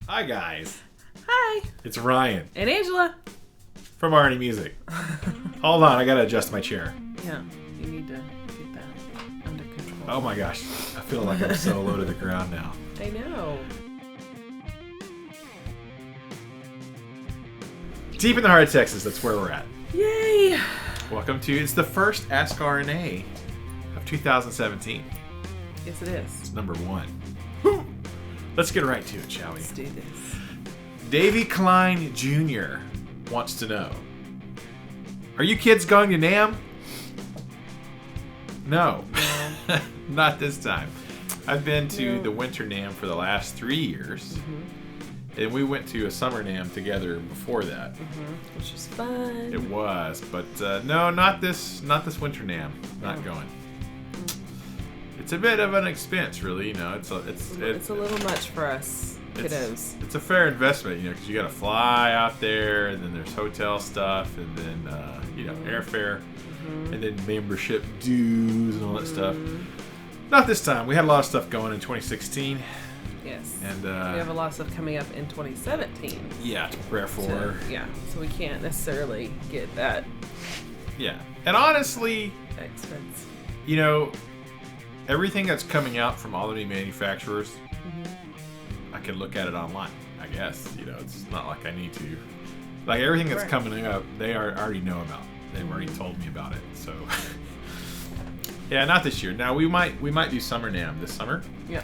Hi guys, Hi. it's Ryan And Angela. from RNA Music. Hold on, I gotta adjust my chair. Yeah, you need to get that under control. Oh my gosh, I feel like I'm so low to the ground now. I know. Deep in the heart of Texas, that's where we're at. Yay. Welcome to, it's the first Ask RNA of 2017. Yes, it is. It's number 1. Let's get right to it, shall we? Let's do this. Davy Klein Jr. wants to know, are you kids going to NAMM? No, not this time. I've been to the winter NAMM for the last 3 years, and we went to a summer NAMM together before that. Which is fun. It was, but no, not this winter NAMM. Not going. It's a bit of an expense, really. You know, it's a little much for us kiddos. It's a fair investment, you know, because you got to fly out there, and then there's hotel stuff, and then airfare, and then membership dues and all that stuff. Not this time. We had a lot of stuff going in 2016. Yes. And we have a lot of stuff coming up in 2017. Yeah, to prepare for. So we can't necessarily get that. Yeah, and honestly, expense. You know, everything that's coming out from all the new manufacturers, I can look at it online, I guess. You know, it's not like I need to. Like, everything that's coming up, they already know about. They've already told me about it. So, yeah, not this year. Now, we might do Summer NAMM this summer. Yeah.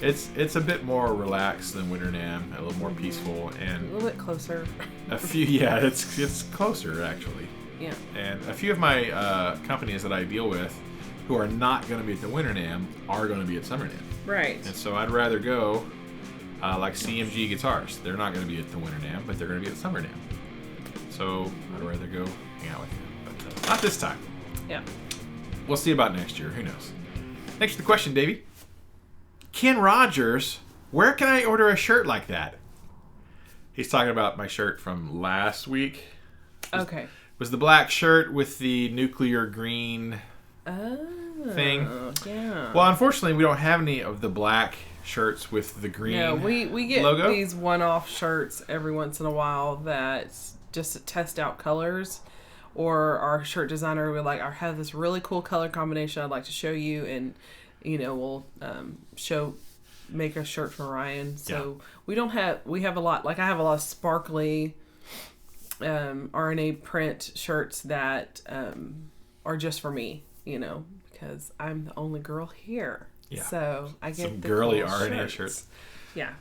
It's a bit more relaxed than Winter NAMM, a little more peaceful, and a little bit closer. It's closer, actually. Yeah. And a few of my companies that I deal with who are not going to be at the Winter NAMM are going to be at Summer NAMM. Right. And so I'd rather go like CMG Guitars. They're not going to be at the Winter NAMM, but they're going to be at Summer NAMM. So I'd rather go hang out with them. But not this time. Yeah. We'll see about next year. Who knows? Thanks for the question, Davey. Ken Rogers, where can I order a shirt like that? He's talking about my shirt from last week. Okay. Was the black shirt with the nuclear green thing? Yeah. Well, unfortunately, we don't have any of the black shirts with the green logo. We get logo. These one-off shirts every once in a while that's just to test out colors. Or our shirt designer will I have this really cool color combination I'd like to show you, and we'll make a shirt for Ryan. So we have a lot. Like, I have a lot of sparkly RNA print shirts that are just for me, because I'm the only girl here. Yeah. So I get some the girly cool RNA shirts. Yeah.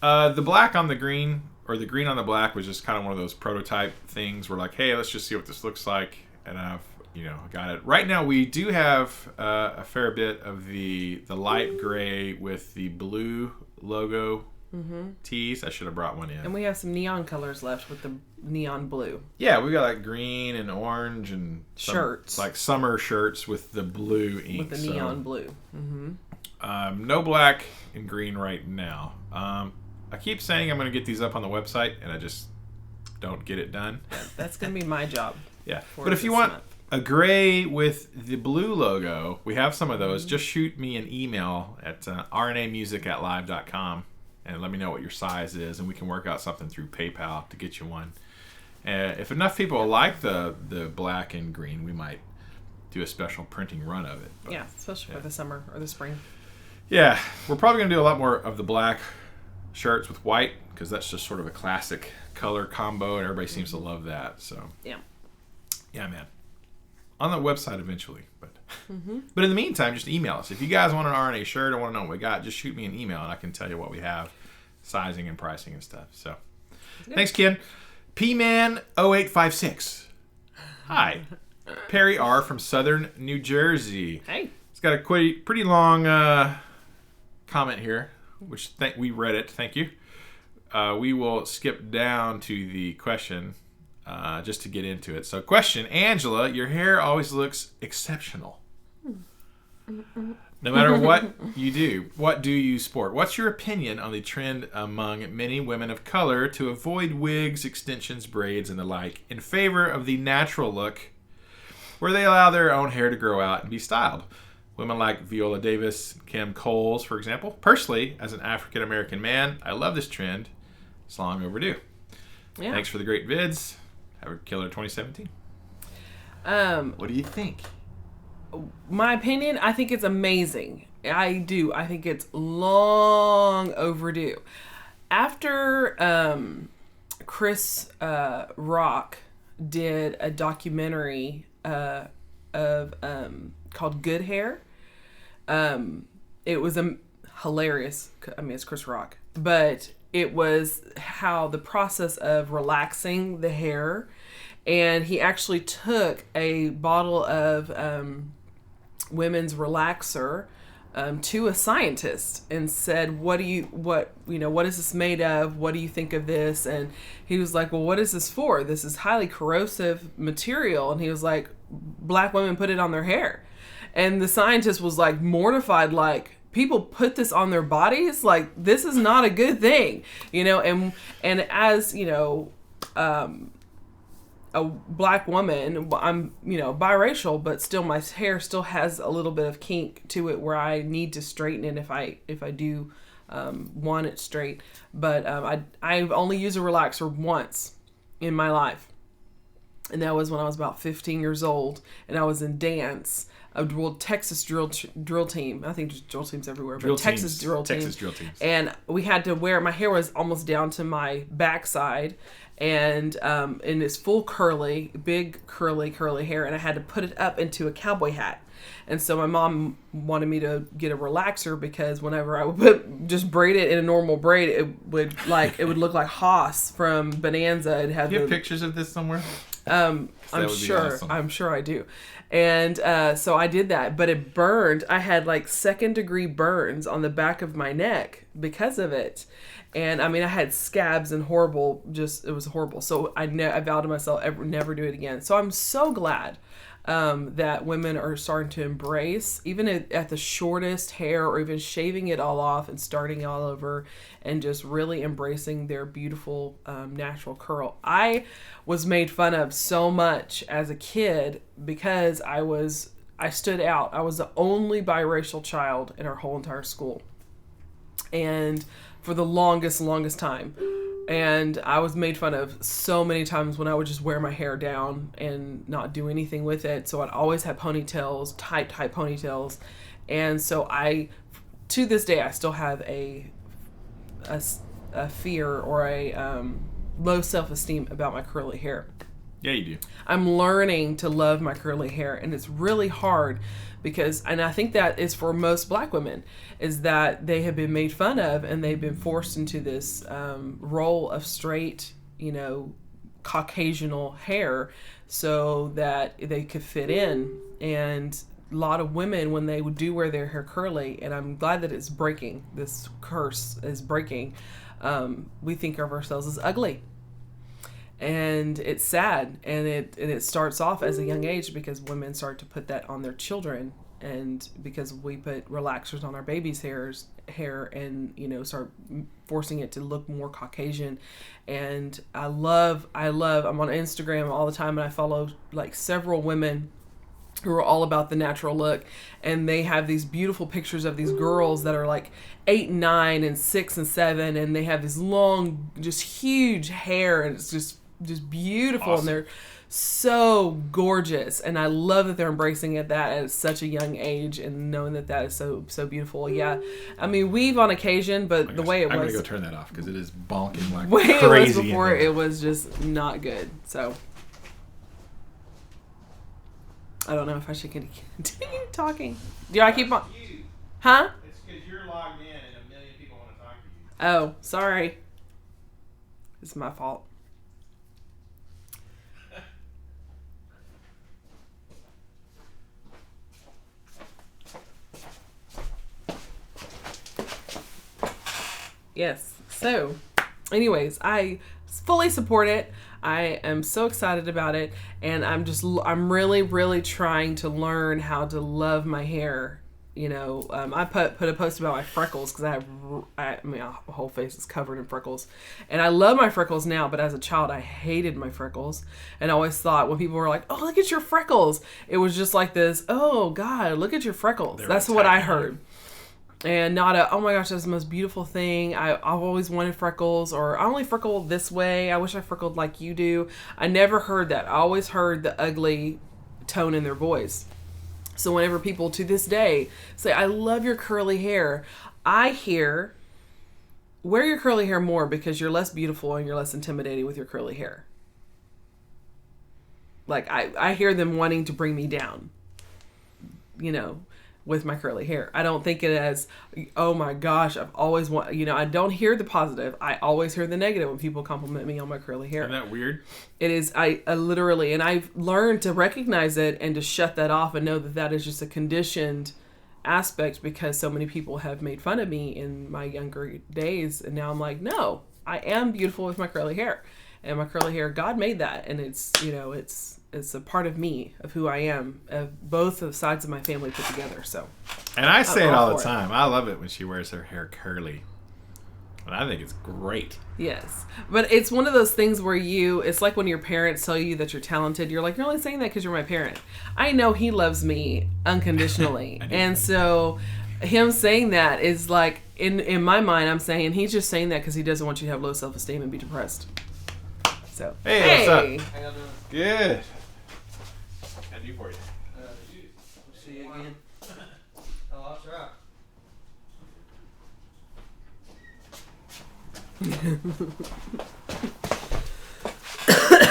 The black on the green, or the green on the black, was just kind of one of those prototype things where, like, hey, let's just see what this looks like, and I've got it. Right now, we do have a fair bit of the light gray with the blue logo tees. I should have brought one in. And we have some neon colors left with the neon blue. Yeah, we got like green and orange and shirts, like summer shirts with the blue ink. With the neon blue. No black and green right now. I keep saying I'm going to get these up on the website, and I just don't get it done. Yeah, that's going to be my job. Yeah, but if you want a gray with the blue logo, we have some of those. Just shoot me an email at rnamusic@live.com and let me know what your size is, and we can work out something through PayPal to get you one. If enough people like the black and green, we might do a special printing run of it. But, especially for the summer or the spring. Yeah, we're probably going to do a lot more of the black shirts with white, because that's just sort of a classic color combo, and everybody seems to love that. So yeah, man, on the website eventually. But but in the meantime, just email us if you guys want an RNA shirt or want to know what we got. Just shoot me an email, and I can tell you what we have, sizing and pricing and stuff. So thanks, Ken. P-Man0856. Hi, Perry R from Southern New Jersey. Hey, it's got a pretty long comment here, which we read it. Thank you. We will skip down to the question just to get into it. So, question: Angela, your hair always looks exceptional. No matter what you do, what do you sport? What's your opinion on the trend among many women of color to avoid wigs, extensions, braids, and the like in favor of the natural look, where they allow their own hair to grow out and be styled? Women like Viola Davis, Kim Coles, for example. Personally, as an African-American man, I love this trend. It's long overdue. Yeah. Thanks for the great vids. Have a killer 2017. What do you think? My opinion, I think it's amazing. I do. I think it's long overdue. After Chris Rock did a documentary of called Good Hair, it was hilarious. I mean, it's Chris Rock, but it was how the process of relaxing the hair, and he actually took a bottle of women's relaxer to a scientist and said, what is this made of? What do you think of this? And he was like, well, what is this for? This is highly corrosive material. And he was like, black women put it on their hair. And the scientist was like mortified, like, people put this on their bodies? Like, this is not a good thing, and as, a black woman, I'm, biracial, but still my hair still has a little bit of kink to it where I need to straighten it if I do want it straight. But I've only used a relaxer once in my life. And that was when I was about 15 years old and I was in dance. A Texas drill team. I think there's drill teams everywhere, but Texas drill teams. And we had to wear, my hair was almost down to my backside, and it's full big curly hair, and I had to put it up into a cowboy hat. And so my mom wanted me to get a relaxer because whenever I would just braid it in a normal braid, it would look like Haas from Bonanza. It had. Do you have pictures of this somewhere? I'm sure. Awesome. I'm sure I do. And so I did that, but it burned. I had like 2nd-degree burns on the back of my neck because of it. And I mean, I had scabs and it was horrible. So I vowed to myself, never do it again. So I'm so glad that women are starting to embrace, even at the shortest hair, or even shaving it all off and starting all over, and just really embracing their beautiful natural curl. I was made fun of so much as a kid because I stood out. I was the only biracial child in our whole entire school, and for the longest time. And I was made fun of so many times when I would just wear my hair down and not do anything with it. So I'd always have ponytails, tight ponytails. And so to this day, I still have a fear or a low self-esteem about my curly hair. Yeah, you do. I'm learning to love my curly hair, and it's really hard because, and I think that is for most black women, is that they have been made fun of and they've been forced into this role of straight, Caucasianal hair so that they could fit in. And a lot of women, when they do wear their hair curly, and I'm glad that it's breaking, this curse is breaking, we think of ourselves as ugly. And it's sad, and it starts off as a young age because women start to put that on their children, and because we put relaxers on our baby's hair and start forcing it to look more Caucasian. And I'm on Instagram all the time, and I follow like several women who are all about the natural look, and they have these beautiful pictures of these girls that are like 8 and 9 and 6 and 7, and they have this long, just huge hair, and it's just beautiful. Awesome. And they're so gorgeous, and I love that they're embracing that at such a young age, and knowing that is so beautiful. Yeah, I mean, weave on occasion, but the way it was, I'm gonna go turn that off because it is bonking like way crazy. It was before, it was just not good. So I don't know if I should continue talking. Do I keep on? Huh? It's because you're logged in and a million people want to talk to you. Oh, sorry. It's my fault. Yes. So, anyways, I fully support it. I am so excited about it, and I'm really, really trying to learn how to love my hair. I put a post about my freckles because my whole face is covered in freckles, and I love my freckles now. But as a child, I hated my freckles, and I always thought when people were like, "Oh, look at your freckles," it was just like this. Oh God, look at your freckles. That's what I heard. And not a, oh my gosh, that's the most beautiful thing. I've always wanted freckles, or I only freckle this way. I wish I freckled like you do. I never heard that. I always heard the ugly tone in their voice. So whenever people to this day say, I love your curly hair, I hear, wear your curly hair more because you're less beautiful and you're less intimidating with your curly hair. Like, I hear them wanting to bring me down, you know, with my curly hair. I don't think it as, oh my gosh, I've always want, you know, I don't hear the positive. I always hear the negative when people compliment me on my curly hair. Isn't that weird? It is, I literally, and I've learned to recognize it and to shut that off and know that that is just a conditioned aspect because so many people have made fun of me in my younger days. And now I'm like, no, I am beautiful with my curly hair. And my curly hair, God made that. And it's, you know, it's a part of me, of who I am, of both of sides of my family put together. So, and I say it all the time. I love it when she wears her hair curly. And I think it's great. Yes. But it's one of those things where it's like when your parents tell you that you're talented, you're like, you're only saying that because you're my parent. I know he loves me unconditionally. And so him saying that is like, in my mind, I'm saying he's just saying that because he doesn't want you to have low self-esteem and be depressed. So, hey, what's up? How y'all doing? Good. How'd you for you? We'll see you again. Oh, that's right.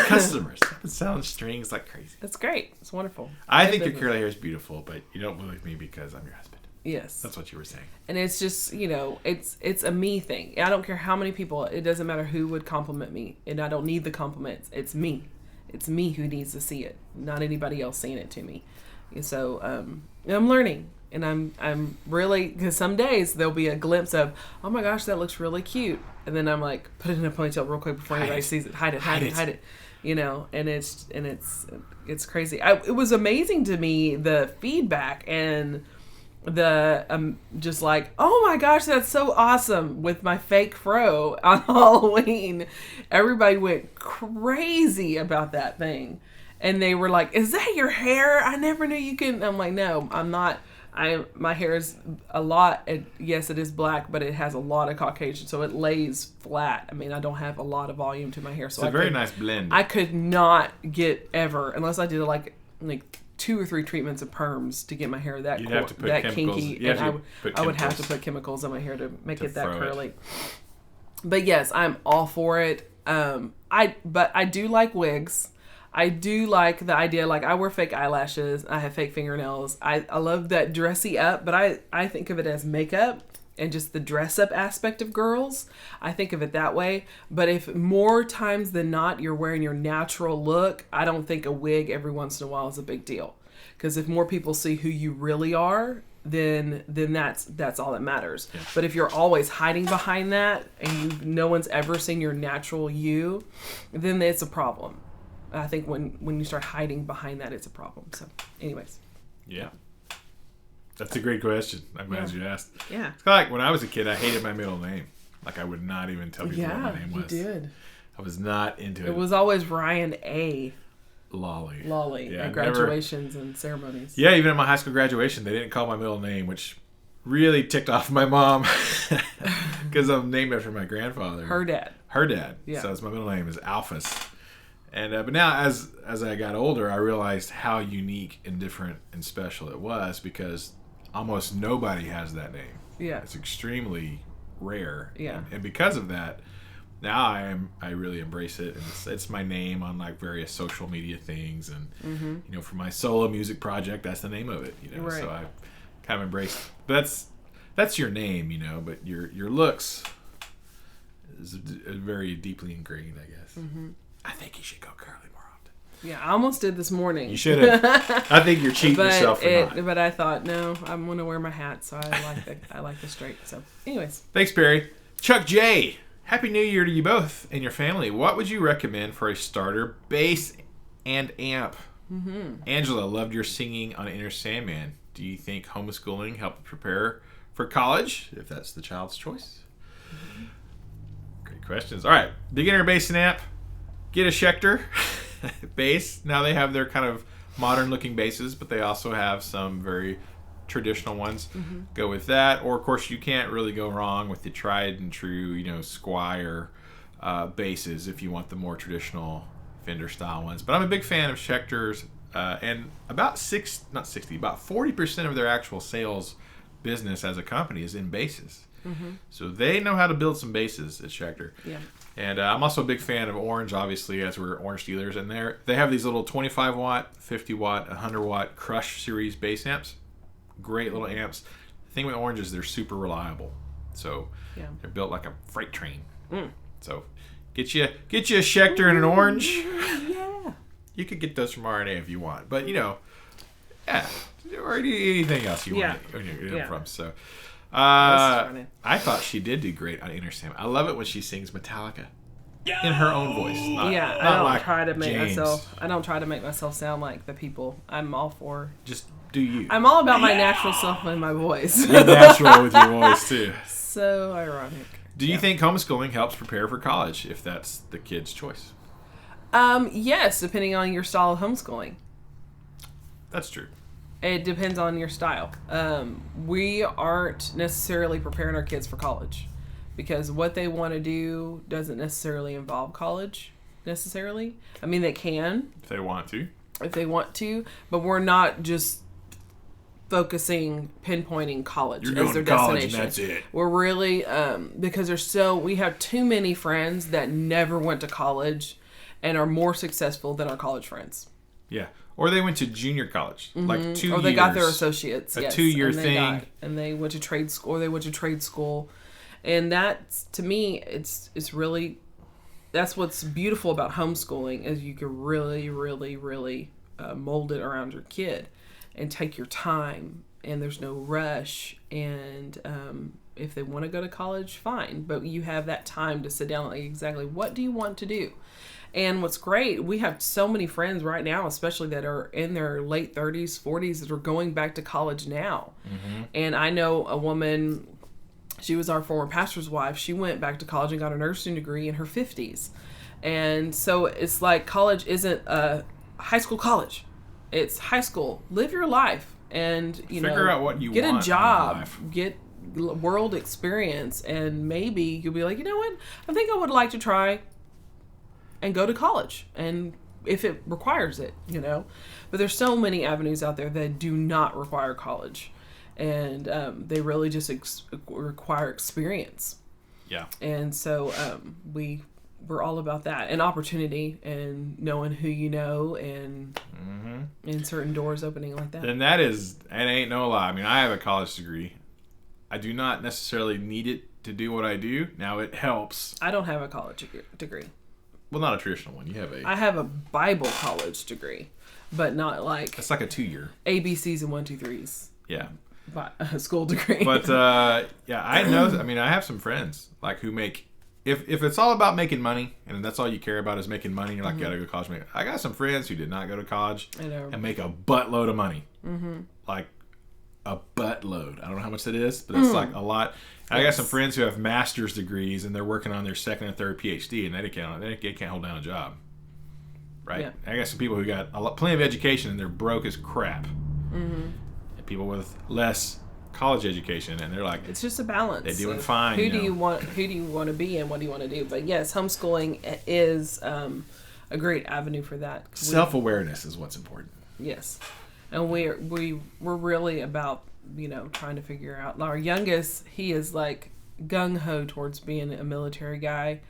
Customers. I've been selling strings like crazy. That's great. It's wonderful. I think your curly hair is beautiful, but you don't believe me because I'm your husband. Yes. That's what you were saying. And it's just, you know, it's a me thing. I don't care how many people, it doesn't matter who would compliment me. And I don't need the compliments. It's me. It's me who needs to see it, not anybody else saying it to me. And so I'm learning. And I'm really, because some days there'll be a glimpse of, oh my gosh, that looks really cute. And then I'm like, put it in a ponytail real quick before anybody sees it. Hide it. You know, and it's crazy. It was amazing to me, the feedback and the just like, oh my gosh, that's so awesome with my fake fro on Halloween. Everybody went crazy about that thing, and they were like, is that your hair? I never knew you could. I'm like, no, I'm not. My hair is a lot, yes, it is black, but it has a lot of Caucasian, so it lays flat. I mean, I don't have a lot of volume to my hair, so it's a very nice blend. I could not get ever, unless I did like 2 or 3 treatments of perms to get my hair that kinky, and I would have to put chemicals in my hair to make it that curly. But yes, I'm all for it. But I do like wigs. I do like the idea, like I wear fake eyelashes, I have fake fingernails. I love that dressy up, but I think of it as makeup and just the dress up aspect of girls. I think of it that way. But if more times than not you're wearing your natural look, I don't think a wig every once in a while is a big deal. Because if more people see who you really are, then that's all that matters. Yeah. But if you're always hiding behind that and no one's ever seen your natural you, then it's a problem. I think when you start hiding behind that, it's a problem. So, anyways. Yeah. That's a great question. I'm glad you asked. Yeah. It's kind of like when I was a kid, I hated my middle name. Like, I would not even tell people what my name was. You did. I was not into it. It was always Ryan A. Lolly. At graduations and ceremonies. Yeah, even at my high school graduation, they didn't call my middle name, which really ticked off my mom because I'm named after my grandfather. Her dad. Yeah. So my middle name is Alphas. And but now, as I got older, I realized how unique and different and special it was because almost nobody has that name. Yeah, it's extremely rare. Yeah, and because of that, now I really embrace it, and it's my name on like various social media things, and you know, for my solo music project, that's the name of it. You know, right. So I kind of embrace. But that's your name, you know. But your looks is very deeply ingrained, I guess. Mm-hmm. I think you should go curly more often. Yeah, I almost did this morning. You should have. I think you're cheating yourself for not. But I thought, no, I'm going to wear my hat, so I like the straight. So, anyways. Thanks, Barry. Chuck J. Happy New Year to you both and your family. What would you recommend for a starter bass and amp? Mm-hmm. Angela, loved your singing on Inner Sandman. Do you think homeschooling helped prepare for college, if that's the child's choice? Mm-hmm. Great questions. All right, beginner bass and amp. Get a Schecter bass. Now they have their kind of modern looking basses, but they also have some very traditional ones, go with that. Or, of course, you can't really go wrong with the tried and true, Squire bases if you want the more traditional Fender style ones. But I'm a big fan of Schecter's, and about 40% of their actual sales business as a company is in basses. So they know how to build some basses at Schecter. Yeah. And I'm also a big fan of Orange, obviously, as we're Orange dealers. And they have these little 25 watt, 50 watt, 100 watt Crush series bass amps. Great little amps. The thing with Orange is they're super reliable. So they're built like a freight train. So get you a Schecter and an Orange. Yeah. You could get those from RNA if you want. But, or anything else you want to get them from. So I thought she did do great on Inner Sam. I love it when she sings Metallica in her own voice. I don't try to make myself sound like the people. I'm all for just do you. I'm all about my natural self and my voice. You're natural with your voice too. So ironic. Do you think homeschooling helps prepare for college if that's the kid's choice? Yes, depending on your style of homeschooling. That's true. It depends on your style. We aren't necessarily preparing our kids for college because what they want to do doesn't necessarily involve college necessarily. I mean, they can. If they want to. But we're not just pinpointing college as their destination. And that's it. We're really, because we have too many friends that never went to college and are more successful than our college friends. Yeah. Or they went to junior college, like 2 years. Or they got their associates, a 2-year thing. And they went to trade school. And that, to me, it's really, that's what's beautiful about homeschooling is you can really, really, really mold it around your kid and take your time. And there's no rush. And if they want to go to college, fine. But you have that time to sit down like exactly what do you want to do? And what's great, we have so many friends right now, especially that are in their late 30s, 40s, that are going back to college now. And I know a woman, she was our former pastor's wife. She went back to college and got a nursing degree in her 50s. And so it's like college isn't a high school college. It's high school. Live your life and, figure out what you get want a job, get world experience, and maybe you'll be like, you know what? I think I would like to try and go to college, and if it requires it, But there's so many avenues out there that do not require college, and they really just require experience. Yeah. And so we're all about that, and opportunity, and knowing who you know, and and certain doors opening like that. And that ain't no lie. I mean, I have a college degree. I do not necessarily need it to do what I do. Now, it helps. I don't have a college degree. Well, not a traditional one. I have a Bible college degree, but not like... It's like a 2-year. ABCs and 1, 2, 3s. Yeah. School degree. But, I know... I mean, I have some friends, who make... If it's all about making money, and that's all you care about is making money, you're like, you gotta go to college. I got some friends who did not go to college and make a buttload of money. Like, a buttload. I don't know how much that is, but it's like a lot... I got some friends who have master's degrees and they're working on their second and third PhD, and they can't hold down a job, right? Yeah. I got some people who got plenty of education and they're broke as crap, and people with less college education, and they're like, it's just a balance. They're doing fine. Who do you want to be, and what do you want to do? But yes, homeschooling is a great avenue for that. Self-awareness is what's important. Yes, and we're really about trying to figure out. Our youngest, he is like gung-ho towards being a military guy,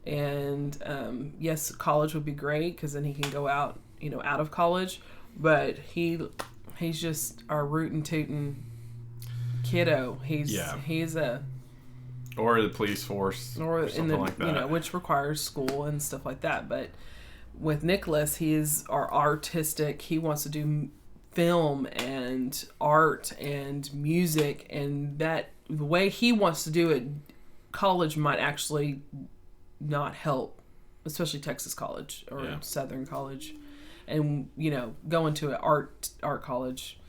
and yes, college would be great because then he can go out out of college, but he's just our rootin' tootin' kiddo. He's a or the police force or something like that, which requires school and stuff like that. But with Nicholas, he is our artistic. He wants to do film and art and music, and that the way he wants to do it, college might actually not help, especially Texas college or Southern college. And going to an art college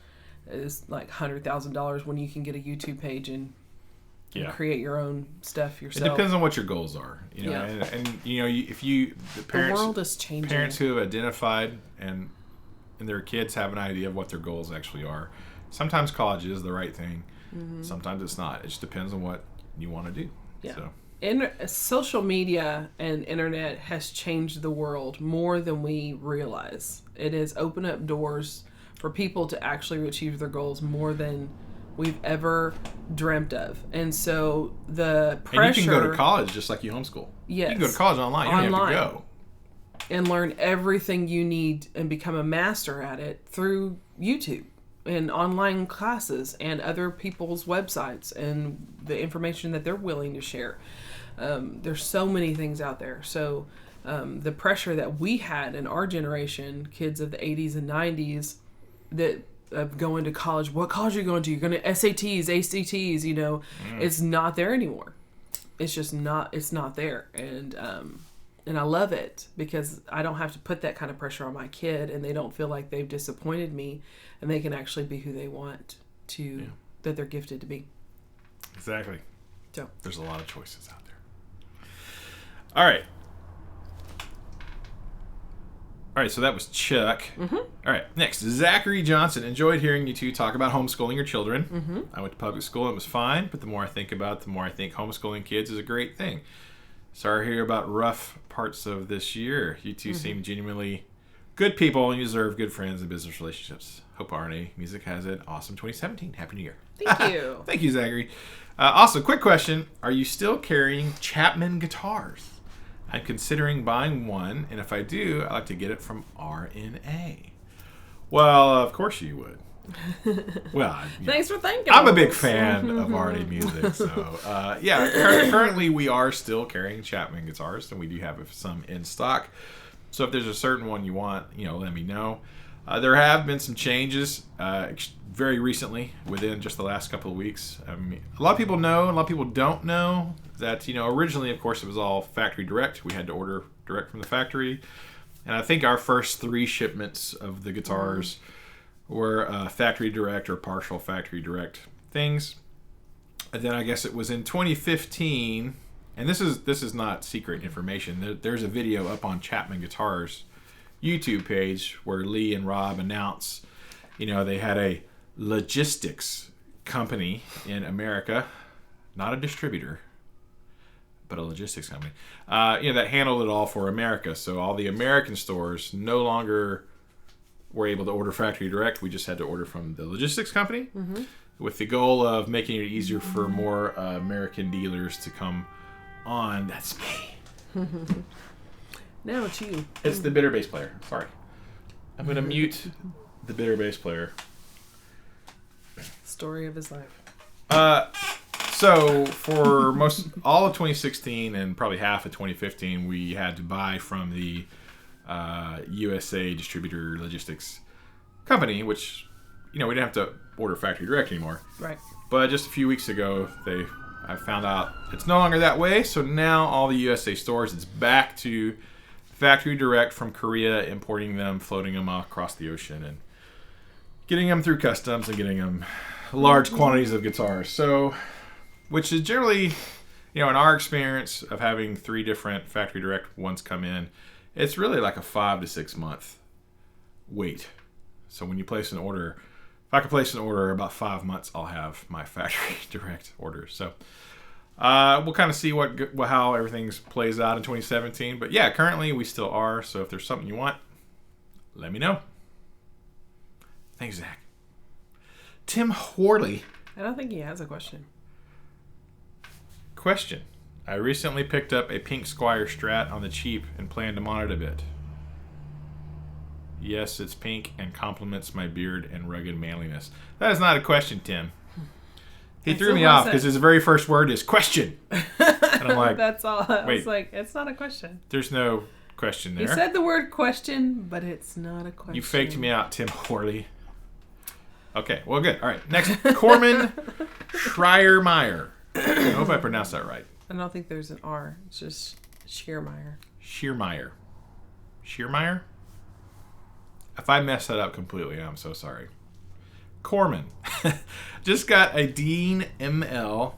is like $100,000 when you can get a YouTube page and create your own stuff yourself. It depends on what your goals are, and if the parents, the world is changing. Parents who have identified and their kids have an idea of what their goals actually are, sometimes college is the right thing. Sometimes it's not. It just depends on what you want to do. Yeah. So. Social media and internet has changed the world more than we realize. It has opened up doors for people to actually achieve their goals more than we've ever dreamt of. And so the pressure... And you can go to college just like you homeschool. Yes. You can go to college online. You don't have to go. And learn everything you need and become a master at it through YouTube and online classes and other people's websites and the information that they're willing to share. There's so many things out there. So the pressure that we had in our generation, kids of the 80s and 90s, that going to college, what college are you going to? You're going to SATs, ACTs, you know, it's not there anymore. It's just not, it's not there. And I love it because I don't have to put that kind of pressure on my kid, and they don't feel like they've disappointed me, and they can actually be who they want to, that they're gifted to be. Exactly. So there's a lot of choices out there. All right. So that was Chuck. All right, next, Zachary Johnson. Enjoyed hearing you two talk about homeschooling your children. I went to public school and it was fine, but the more I think about it, the more I think homeschooling kids is a great thing. Sorry to hear about rough parts of this year. You two seem genuinely good people and you deserve good friends and business relationships. Hope RNA Music has an awesome 2017. Happy New Year. thank you. Thank you, Zachary. Also, quick question. Are you still carrying Chapman guitars? I'm considering buying one, and if I do, I'd like to get it from RNA. Well, of course you would. Well, Thanks for thinking. I'm a big fan of RNA music, so currently we are still carrying Chapman guitars, and we do have some in stock. So if there's a certain one you want, let me know. There have been some changes very recently, within just the last couple of weeks. I mean, a lot of people know, and a lot of people don't know that, originally, of course, it was all factory direct. We had to order direct from the factory. And I think our first 3 shipments of the guitars were factory direct or partial factory direct things. And then I guess it was in 2015, and this is not secret information. There's a video up on Chapman Guitars YouTube page where Lee and Rob announce, they had a logistics company in America, not a distributor, but a logistics company, that handled it all for America. So all the American stores no longer were able to order factory direct. We just had to order from the logistics company with the goal of making it easier for more American dealers to come on. That's me. No, it's you. It's the bitter bass player. Sorry. I'm going to mute the bitter bass player. Story of his life. So for all of 2016 and probably half of 2015, we had to buy from the USA distributor logistics company, which, we didn't have to order factory direct anymore. Right. But just a few weeks ago, I found out it's no longer that way. So now all the USA stores, it's back to factory direct from Korea, importing them, floating them across the ocean, and getting them through customs and getting them large quantities of guitars. So, which is generally, in our experience of having 3 different factory direct ones come in, it's really like a 5 to 6 month wait. So when you place an order, if I can place an order about 5 months, I'll have my factory direct orders. So we'll kind of see how everything plays out in 2017. But yeah, currently we still are. So if there's something you want, let me know. Thanks, Zach. Tim Horley. I don't think he has a question. Question. I recently picked up a pink Squire Strat on the cheap and plan to mod it a bit. Yes, it's pink and complements my beard and rugged manliness. That is not a question, Tim. He threw me off because his very first word is question. And I'm like, that's all. I was like, it's not a question. There's no question there. You said the word question, but it's not a question. You faked me out, Tim Horley. Okay, well, good. All right, next, Corman Schreiermeyer. I hope I pronounced that right. I don't think there's an R. It's just Schiermeyer. Schiermeyer? If I messed that up completely, I'm so sorry. Corman. Just got a Dean ML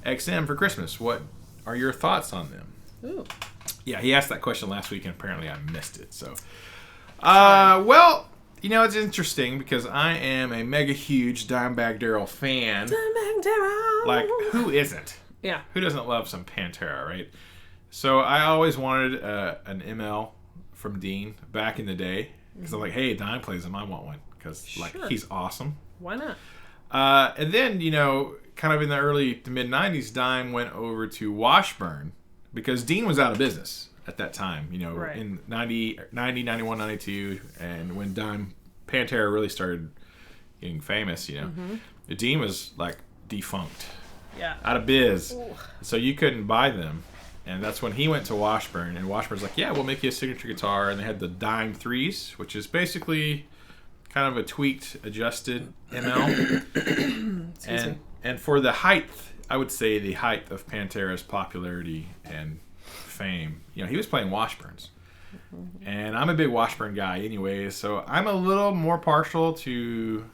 XM for Christmas. What are your thoughts on them? Ooh. Yeah, he asked that question last week, and apparently I missed it. So, well, you know, it's interesting because I am a mega huge Dimebag Darrell fan. Dimebag Darrell. Like, who isn't? Yeah. Who doesn't love some Pantera, right? So I always wanted an ML from Dean back in the day because I'm like, hey, Dime plays him. I want one because like he's awesome. Why not? And then, you know, kind of in the early to mid 90s, Dime went over to Washburn because Dean was out of business at that time, you know, in 90, 91, 92, and when Pantera really started getting famous, you know, Dean was like defunct, out of biz. Ooh. So you couldn't buy them. And that's when he went to Washburn, and Washburn's like, yeah, we'll make you a signature guitar. And they had the Dime 3s, which is basically kind of a tweaked, adjusted ML. And for the height, I would say the height of Pantera's popularity and fame, you know, he was playing Washburns. And I'm a big Washburn guy anyway, so I'm a little more partial to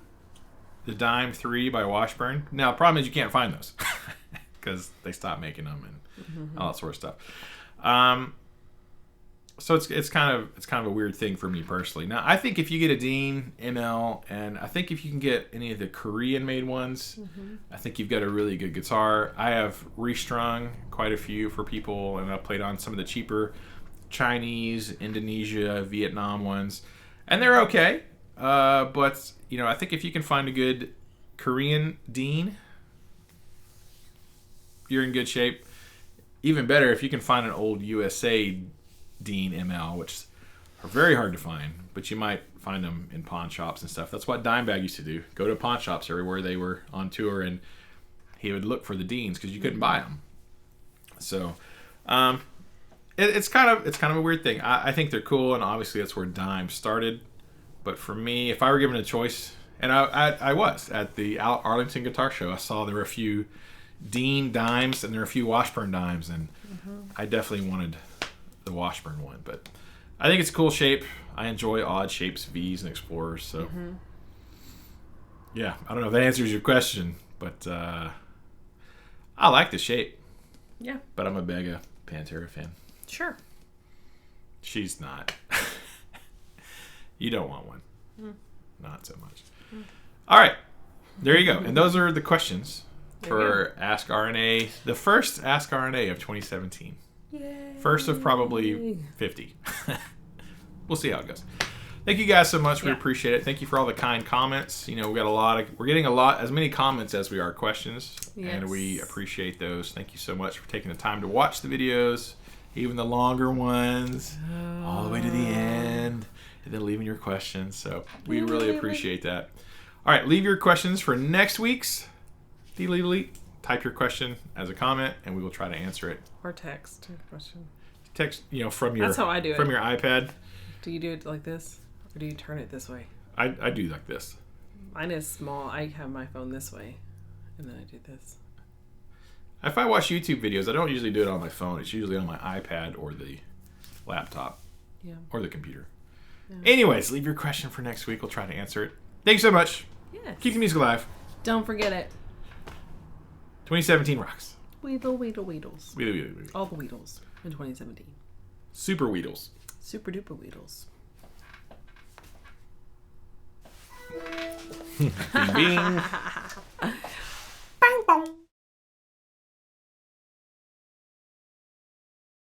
the Dime 3 by Washburn. Now, the problem is you can't find those because they stopped making them and all that sort of stuff. So it's kind of a weird thing for me personally. Now, I think if you get a Dean ML, and I think if you can get any of the Korean-made ones, I think you've got a really good guitar. I have restrung quite a few for people, and I played on some of the cheaper Chinese, Indonesia, Vietnam ones, and they're okay. But you know, I think if you can find a good Korean Dean, you're in good shape. Even better if you can find an old USA Dean ML, which are very hard to find, but you might find them in pawn shops and stuff. That's what Dimebag used to do. Go to pawn shops everywhere they were on tour, and he would look for the Deans because you couldn't buy them. So it's kind of a weird thing. I think they're cool, and obviously that's where Dime started. But for me, if I were given a choice, and I was at the Arlington Guitar Show, I saw there were a few Dean Dimes and there were a few Washburn Dimes, and I definitely wanted the Washburn one. But I think it's a cool shape. I enjoy odd shapes, V's and Explorers. So yeah, I don't know if that answers your question, but I like the shape. Yeah. But I'm a mega Pantera fan. Sure. She's not. You don't want one. Not so much. All right. There you go. And those are the questions for Ask RNA, the first Ask RNA of 2017. Yay. First of probably 50. We'll see how it goes. Thank you guys so much. We appreciate it. Thank you for all the kind comments. You know, we're getting as many comments as we are questions, and we appreciate those. Thank you so much for taking the time to watch the videos, even the longer ones, all the way to the end, and then leaving your questions. So we really appreciate that. All right, leave your questions for next week's Delete. Type your question as a comment, and we will try to answer it. Or text a question. Text, you know, from your. That's how I do it. From your iPad. Do you do it like this, or do you turn it this way? I do like this. Mine is small. I have my phone this way, and then I do this. If I watch YouTube videos, I don't usually do it on my phone. It's usually on my iPad or the laptop. Yeah. Or the computer. Yeah. Anyways, leave your question for next week. We'll try to answer it. Thanks so much. Yes. Keep the music alive. Don't forget it. 2017 rocks. Weedle, weedle, weedles. Weedle, weedle, weedle. All the Weedles in 2017. Super Weedles. Super duper Weedles. Bing, bing.